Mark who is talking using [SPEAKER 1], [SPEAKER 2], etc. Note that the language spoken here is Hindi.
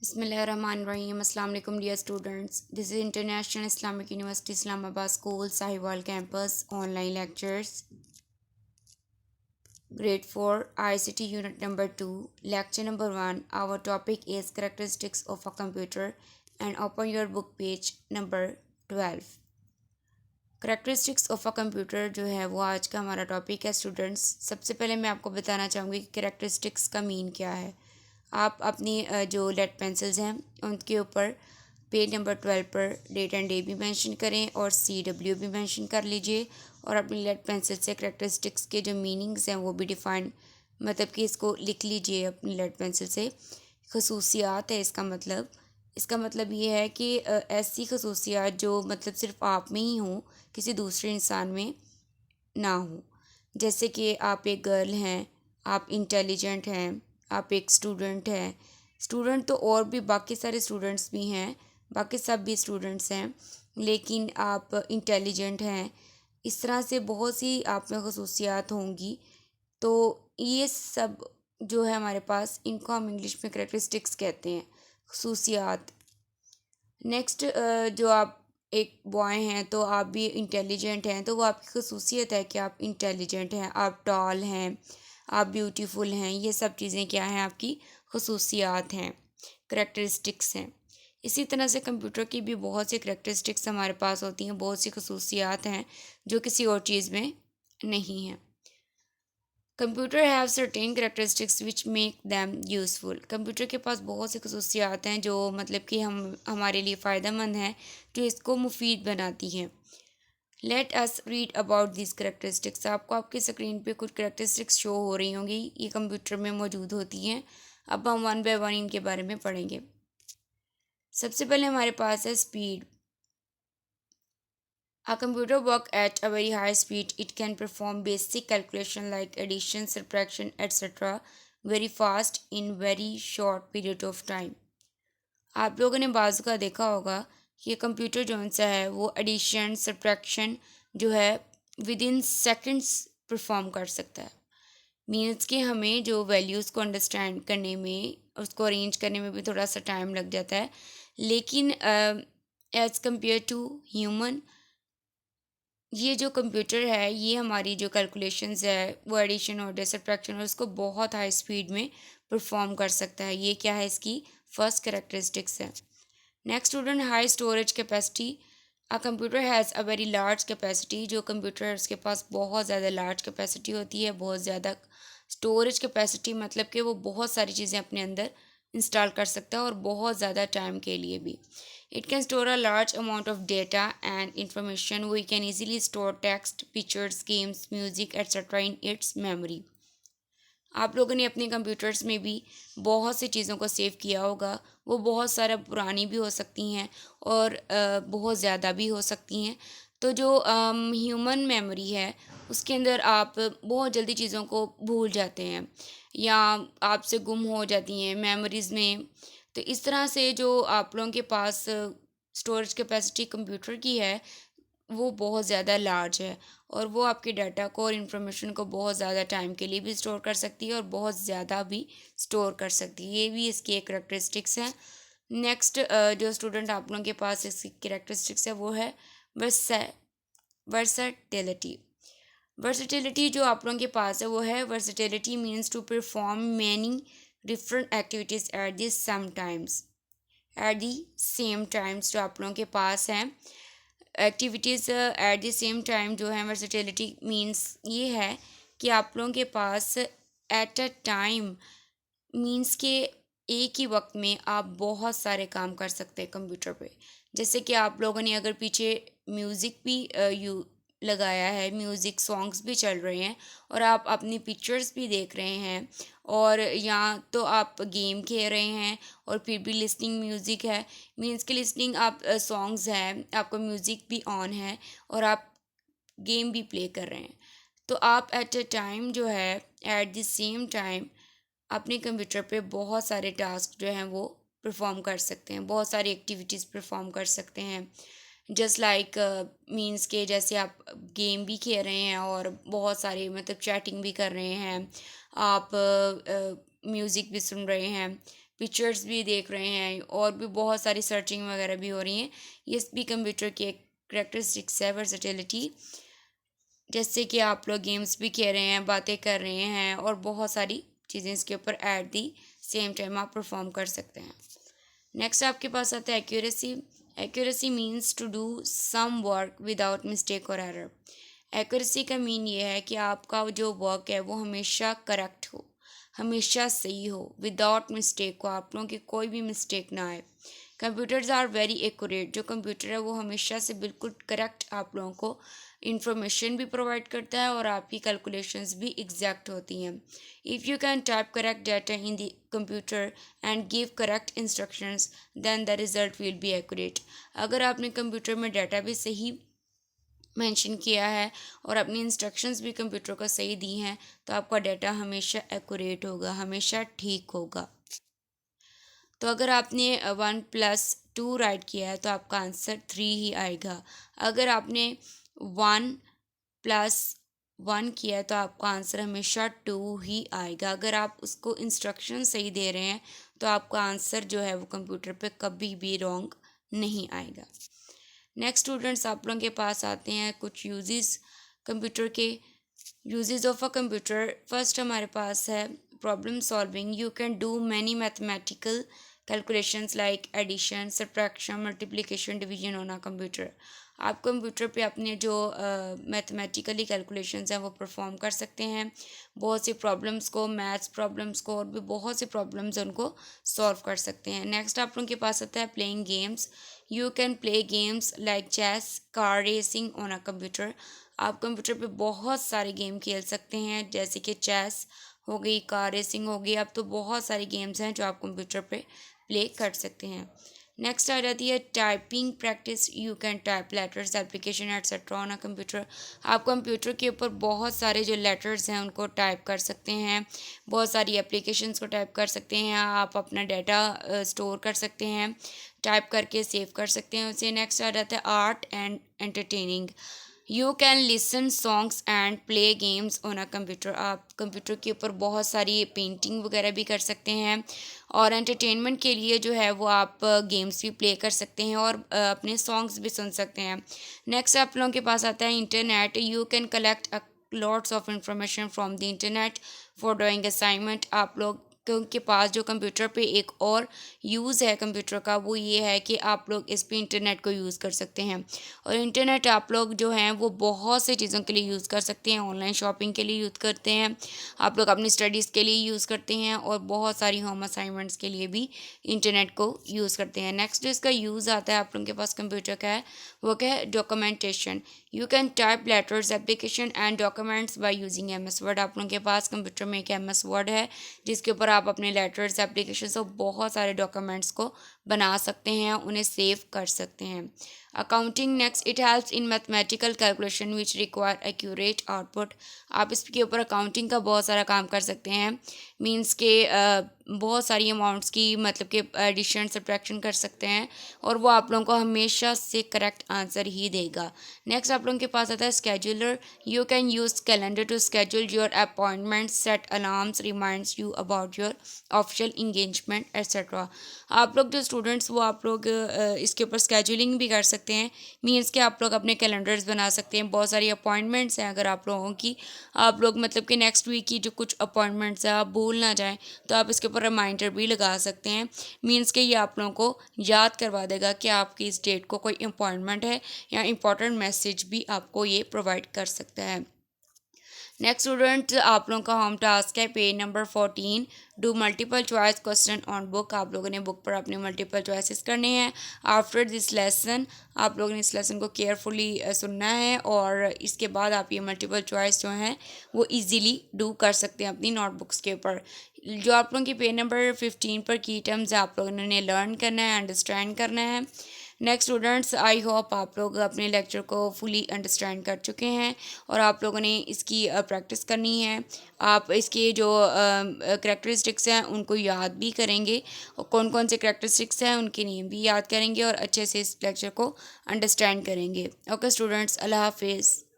[SPEAKER 1] Bismillahirrahmanirrahim. Assalamu alaikum dear students. This is International Islamic University Islamabad School Sahiwal campus online lectures. Grade 4 ICT unit number 2 lecture number 1. Our topic is characteristics of a computer and open your book page number 12. Characteristics of a computer जो है वो आज का हमारा टॉपिक है स्टूडेंट्स। सबसे पहले मैं आपको बताना चाहूँगी कि करेक्टरिस्टिक्स का मीन क्या है। आप अपनी जो लेड पेंसिल्स हैं उनके ऊपर पेज नंबर 12 पर डेट एंड डे भी मेंशन करें और CW भी मेंशन कर लीजिए और अपनी लेड पेंसिल से करेक्टरिस्टिक्स के जो मीनिंग्स हैं वो भी डिफाइन मतलब कि इसको लिख लीजिए अपनी लेड पेंसिल से। खसूसियात है इसका मतलब ये है कि ऐसी खसूसियात जो मतलब सिर्फ आप में ही हो, किसी दूसरे इंसान में ना हो। जैसे कि आप एक गर्ल हैं, आप इंटेलिजेंट हैं, आप एक स्टूडेंट हैं। स्टूडेंट तो और भी बाकी सारे स्टूडेंट्स भी हैं, बाकी सब भी स्टूडेंट्स हैं, लेकिन आप इंटेलिजेंट हैं। इस तरह से बहुत सी आप में खसूसियात होंगी। तो ये सब जो है हमारे पास, इनको हम इंग्लिश में करेक्टरिस्टिक्स कहते हैं, खसूसियात। नेक्स्ट जो आप एक बॉय हैं तो आप भी इंटेलिजेंट हैं, तो वो आपकी खसूसियत है कि आप इंटेलिजेंट हैं, आप टॉल हैं, आप ब्यूटीफुल हैं। ये सब चीज़ें क्या हैं, आपकी खसूसियात हैं, करेक्टरिस्टिक्स हैं। इसी तरह से कंप्यूटर की भी बहुत सी करेक्टरिस्टिक्स हमारे पास होती हैं, बहुत सी खसूसियात हैं जो किसी और चीज़ में नहीं हैं। Computer have certain characteristics which make them useful. Computer के पास बहुत सी खसूसियात हैं जो मतलब कि हम हमारे लिए फ़ायदेमंद हैं, जो इसको मुफीद बनाती हैं। Let us read about this characteristics. आपको आपकी स्क्रीन पे कुछ करेक्टरिस्टिक्स शो हो रही होंगी, ये कंप्यूटर में मौजूद होती हैं। अब हम वन बाय वन इनके बारे में पढ़ेंगे। सबसे पहले हमारे पास है speed. A computer work at a very high speed. It can perform basic calculation like addition, subtraction, etc. very fast in very short period of time. आप लोगों ने बाजू का देखा होगा कि ये कंप्यूटर जो सा है वो एडिशन सब्ट्रैक्शन जो है विद इन सेकेंड्स परफॉर्म कर सकता है। मीन्स कि हमें जो वैल्यूज़ को अंडरस्टैंड करने में, उसको अरेंज करने में भी थोड़ा सा टाइम लग जाता है, लेकिन एज़ कम्पेयर टू ह्यूमन, ये जो कंप्यूटर है ये हमारी जो कैलकुलेशंस है वो एडिशन और सब्ट्रैक्शन और उसको बहुत हाई स्पीड में परफॉर्म कर सकता है। ये क्या है, इसकी फर्स्ट कैरेक्टरिस्टिक्स है। Next student, high storage capacity. A computer has a very large capacity. जो कंप्यूटर है उसके पास बहुत ज़्यादा लार्ज कैपेसिटी होती है, बहुत ज़्यादा स्टोरेज कैपेसिटी, मतलब कि वो बहुत सारी चीज़ें अपने अंदर इंस्टॉल कर सकता है और बहुत ज़्यादा टाइम के लिए भी। It can store a large amount of data and information. We can easily store text, pictures, games, music, etc. in its memory. आप लोगों ने अपने कंप्यूटर्स में भी बहुत सी चीज़ों को सेव किया होगा। वो बहुत सारा पुरानी भी हो सकती हैं और बहुत ज़्यादा भी हो सकती हैं। तो जो ह्यूमन मेमोरी है उसके अंदर आप बहुत जल्दी चीज़ों को भूल जाते हैं या आपसे गुम हो जाती हैं मेमोरीज़ में। तो इस तरह से जो आप लोगों के पास स्टोरेज कैपेसिटी कंप्यूटर की है वो बहुत ज़्यादा लार्ज है और वो आपके डाटा को और इन्फॉर्मेशन को बहुत ज़्यादा टाइम के लिए भी स्टोर कर सकती है और बहुत ज़्यादा भी स्टोर कर सकती है। ये भी इसकी एक करेक्टरिस्टिक्स है। नेक्स्ट जो स्टूडेंट आप लोगों के पास इसकी करेक्टरिस्टिक्स है वो है वर्सटिलिटी। वर्सटिलिटी जो आप लोगों के पास है वो है, versatility means to perform many different activities at the same times. जो आप लोगों के पास हैं activities at the same time जो है, वर्सेटिलिटी मीन्स ये है कि आप लोगों के पास एट अ टाइम मीन्स के एक ही वक्त में आप बहुत सारे काम कर सकते हैं कंप्यूटर पे। जैसे कि आप लोगों ने अगर पीछे म्यूज़िक भी यू लगाया है, म्यूज़िक सॉन्ग्स भी चल रहे हैं और आप अपनी पिक्चर्स भी देख रहे हैं और या तो आप गेम खेल रहे हैं और फिर भी लिसनिंग म्यूज़िक है, मीन्स कि लिसनिंग आप सॉन्ग्स हैं, आपका म्यूज़िक भी ऑन है और आप गेम भी प्ले कर रहे हैं। तो आप एट अ टाइम जो है, एट द सेम टाइम अपने कंप्यूटर पे बहुत सारे टास्क जो हैं वो परफॉर्म कर सकते हैं, बहुत सारी एक्टिविटीज़ परफॉर्म कर सकते हैं। जस्ट लाइक मीन्स के जैसे आप गेम भी खेल रहे हैं और बहुत सारे मतलब चैटिंग भी कर रहे हैं, आप म्यूज़िक भी सुन रहे हैं, पिक्चर्स भी देख रहे हैं और भी बहुत सारी सर्चिंग वगैरह भी हो रही हैं। ये भी कंप्यूटर की एक करेक्टरिस्टिक्स है, वर्सेटिलिटी। जैसे कि आप लोग गेम्स भी खेल रहे हैं, बातें कर रहे हैं और बहुत सारी चीज़ें इसके ऊपर एट दी सेम टाइम आप परफॉर्म कर सकते हैं। नेक्स्ट आपके पास आता है accuracy. Accuracy means to do some work without mistake और एरर। एक्यूरेसी का मीन ये है कि आपका जो वर्क है वो हमेशा करेक्ट हो, हमेशा सही हो, विदाउट मिस्टेक हो, आप लोगों की कोई भी मिस्टेक ना आए। Computers are very accurate. जो कंप्यूटर है वो हमेशा से बिल्कुल करेक्ट आप लोगों को इंफॉर्मेशन भी प्रोवाइड करता है और आपकी कैलकुलेशंस भी एग्जैक्ट होती हैं। If you can type correct data in the computer and give correct instructions then the result will be accurate. अगर आपने कंप्यूटर में डाटा भी सही मेंशन किया है और अपनी इंस्ट्रक्शंस भी कंप्यूटर को सही दी हैं तो आपका डाटा हमेशा एक्यूरेट होगा, हमेशा ठीक होगा। तो अगर आपने 1+2 राइट किया है तो आपका आंसर 3 ही आएगा। अगर आपने 1+1 किया है तो आपका आंसर हमेशा 2 ही आएगा। अगर आप उसको इंस्ट्रक्शन सही दे रहे हैं तो आपका आंसर जो है वो कंप्यूटर पे कभी भी रॉन्ग नहीं आएगा। नेक्स्ट स्टूडेंट्स, आप लोगों के पास आते हैं कुछ यूजेस कंप्यूटर के। Uses of a computer, first हमारे पास है problem solving. You can do many mathematical calculations like addition, subtraction, multiplication, division on a computer. आप कंप्यूटर पे अपने जो मैथमेटिकली कैलकुलेशंस हैं वो परफॉर्म कर सकते हैं। बहुत सी प्रॉब्लम्स को, मैथ्स प्रॉब्लम्स को और भी बहुत सी प्रॉब्लम्स उनको सॉल्व कर सकते हैं। नेक्स्ट आप लोगों के पास आता है playing games. You can play games like chess, car racing on a computer. आप कंप्यूटर पे बहुत सारे गेम खेल सकते हैं जैसे कि चेस हो गई, कार रेसिंग हो गई। अब तो बहुत सारी गेम्स हैं जो आप कंप्यूटर पे प्ले कर सकते हैं। नेक्स्ट आ जाती है typing practice. You can type letters, application etcetera on a computer. आप कंप्यूटर के ऊपर बहुत सारे जो लेटर्स हैं उनको टाइप कर सकते हैं, बहुत सारी एप्लीकेशंस को टाइप कर सकते हैं, आप अपना डाटा स्टोर कर सकते हैं, टाइप करके सेव कर सकते हैं उसे। नेक्स्ट आ जाता है art and entertaining. You can listen songs and play games on a computer. आप कंप्यूटर के ऊपर बहुत सारी पेंटिंग वगैरह भी कर सकते हैं और एंटरटेनमेंट के लिए जो है वो आप गेम्स भी प्ले कर सकते हैं और अपने सॉन्ग्स भी सुन सकते हैं। नेक्स्ट आप लोगों के पास आता है internet. You can collect lots of information from the internet for doing assignment. आप लोग के पास जो कंप्यूटर पे एक और यूज़ है कंप्यूटर का वो ये है कि आप लोग इस पे इंटरनेट को यूज़ कर सकते हैं और इंटरनेट आप लोग जो हैं वो बहुत सी चीज़ों के लिए यूज़ कर सकते हैं। ऑनलाइन शॉपिंग के लिए यूज़ करते हैं, आप लोग अपनी स्टडीज़ के लिए यूज़ करते हैं और बहुत सारी होम असाइनमेंट्स के लिए भी इंटरनेट को यूज़ करते हैं। नेक्स्ट इसका यूज़ आता है आप लोगों के पास कंप्यूटर का है वो क्या है, documentation. You can type letters, application and documents by using MS word. आप लोगों के पास कंप्यूटर में एक MS वर्ड है जिसके ऊपर आप अपने लेटर्स, एप्लीकेशंस और बहुत सारे डॉक्यूमेंट्स को बना सकते हैं, उन्हें सेव कर सकते हैं। Accounting, next it helps in mathematical calculation which require accurate output. आप इसके ऊपर अकाउंटिंग का बहुत सारा काम कर सकते हैं, मीन्स के बहुत सारी अमाउंट्स की मतलब कि एडिशन सब्ट्रैक्शन कर सकते हैं और वो आप लोगों को हमेशा से करेक्ट आंसर ही देगा। नेक्स्ट आप लोगों के पास आता है scheduler. You can use calendar to schedule your appointments, set alarms, reminds you about your official engagement etcetera. आप लोग जो स्टूडेंट्स वो आप लोग इसके ऊपर स्केड्यूलिंग भी कर सकते हैं, मीन्स कि आप लोग अपने कैलेंडर्स बना सकते हैं। बहुत सारी अपॉइंटमेंट्स हैं अगर आप लोगों की, आप लोग मतलब कि नेक्स्ट वीक की जो कुछ अपॉइंटमेंट्स हैं आप भूल ना जाएं तो आप इसके ऊपर रिमाइंडर भी लगा सकते हैं, मीन्स कि ये आप लोगों को याद करवा देगा कि आपकी इस डेट को कोई अपॉइंटमेंट है या इंपॉर्टेंट मैसेज भी आपको ये प्रोवाइड कर सकता है। नेक्स्ट स्टूडेंट, आप लोगों का होम टास्क है page number 14, do multiple choice question on book. आप लोगों ने बुक पर अपने मल्टीपल चॉइसेस करने हैं। आफ्टर दिस लेसन आप लोगों ने इस लेसन को केयरफुली सुनना है और इसके बाद आप ये मल्टीपल चॉइस जो हैं वो इजीली डू कर सकते हैं अपनी नोटबुक्स के ऊपर। जो आप लोगों की पेज नंबर 15 पर की टर्म्स है आप लोगों ने लर्न करना है, अंडरस्टैंड करना है। नेक्स्ट स्टूडेंट्स, आई होप आप लोग अपने लेक्चर को फुली अंडरस्टैंड कर चुके हैं और आप लोगों ने इसकी प्रैक्टिस करनी है। आप इसके जो करेक्टरिस्टिक्स हैं उनको याद भी करेंगे और कौन कौन से करेक्टरिस्टिक्स हैं उनके नेम भी याद करेंगे और अच्छे से इस लेक्चर को अंडरस्टैंड करेंगे। ओके स्टूडेंट्स, अल्लाह हाफिज़।